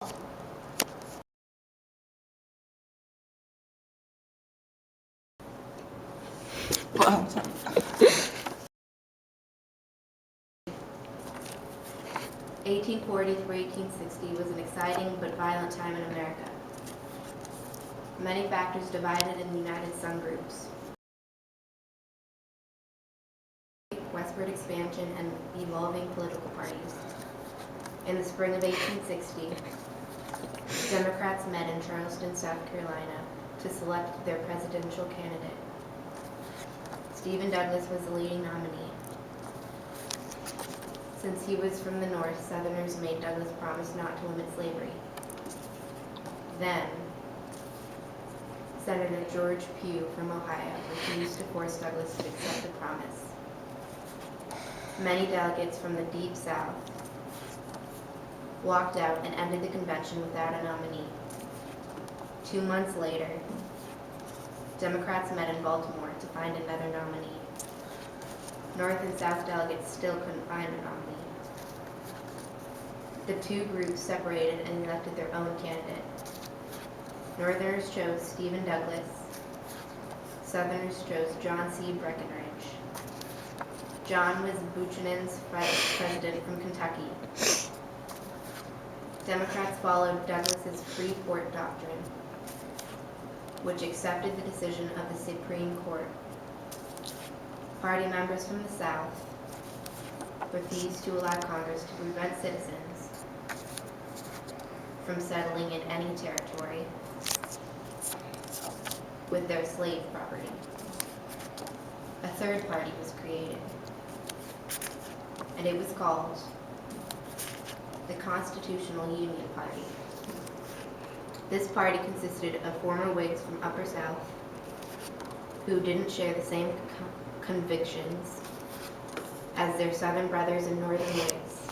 1840 through 1860 was an exciting but violent time in America. Many factors divided and united some groups. Westward expansion and evolving political parties. In the spring of 1860, Democrats met in Charleston, South Carolina to select their presidential candidate. Stephen Douglas was the leading nominee. Since he was from the North, Southerners made Douglas promise not to limit slavery. Then, Senator George Pugh from Ohio refused to force Douglas to accept the promise. Many delegates from the Deep South walked out and ended the convention without a nominee. 2 months later, Democrats met in Baltimore to find another nominee. North and South delegates still couldn't find a nominee. The two groups separated and elected their own candidate. Northerners chose Stephen Douglas. Southerners chose John C. Breckinridge. John was Buchanan's vice president from Kentucky. Democrats followed Douglas's Freeport Doctrine, which accepted the decision of the Supreme Court. Party members from the South refused to allow Congress to prevent citizens from settling in any territory with their slave property. A third party was created, and it was called the Constitutional Union Party. This party consisted of former Whigs from Upper South who didn't share the same convictions as their Southern brothers and Northern Whigs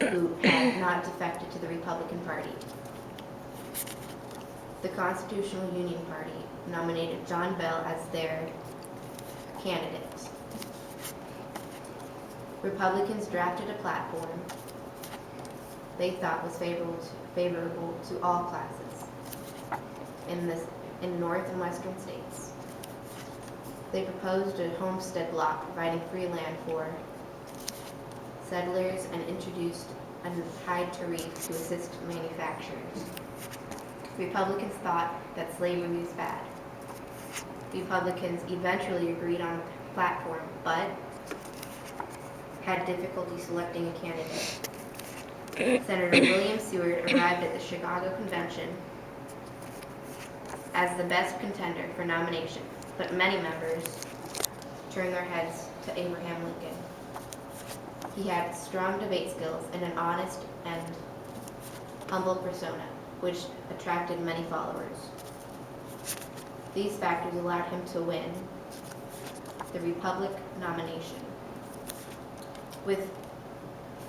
who had not defected to the Republican Party. The Constitutional Union Party nominated John Bell as their candidate. Republicans drafted a platform they thought was favorable to all classes in North and Western states. They proposed a homestead law providing free land for settlers and introduced a high tariff to assist manufacturers. Republicans thought that slavery was bad. Republicans eventually agreed on a platform, but had difficulty selecting a candidate. Senator William Seward arrived at the Chicago Convention as the best contender for nomination, but many members turned their heads to Abraham Lincoln. He had strong debate skills and an honest and humble persona, which attracted many followers. These factors allowed him to win the Republican nomination. With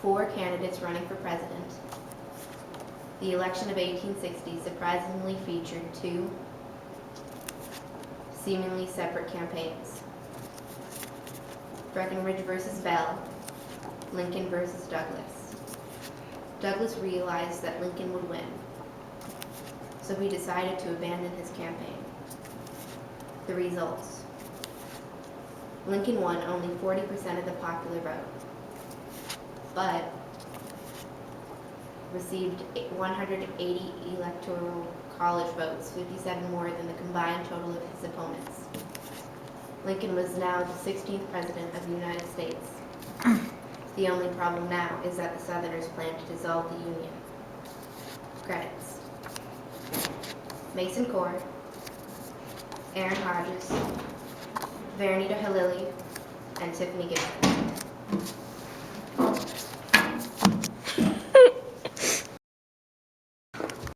4 candidates running for president, the election of 1860 surprisingly featured 2 seemingly separate campaigns. Breckinridge versus Bell, Lincoln versus Douglas. Douglas realized that Lincoln would win, so he decided to abandon his campaign. The results. Lincoln won only 40% of the popular vote, but received 180 electoral college votes, 57 more than the combined total of his opponents. Lincoln was now the 16th president of the United States. The only problem now is that the Southerners plan to dissolve the Union. Credits: Mason Core, Aaron Hodges, Veronita Halili, and Tiffany Gibson.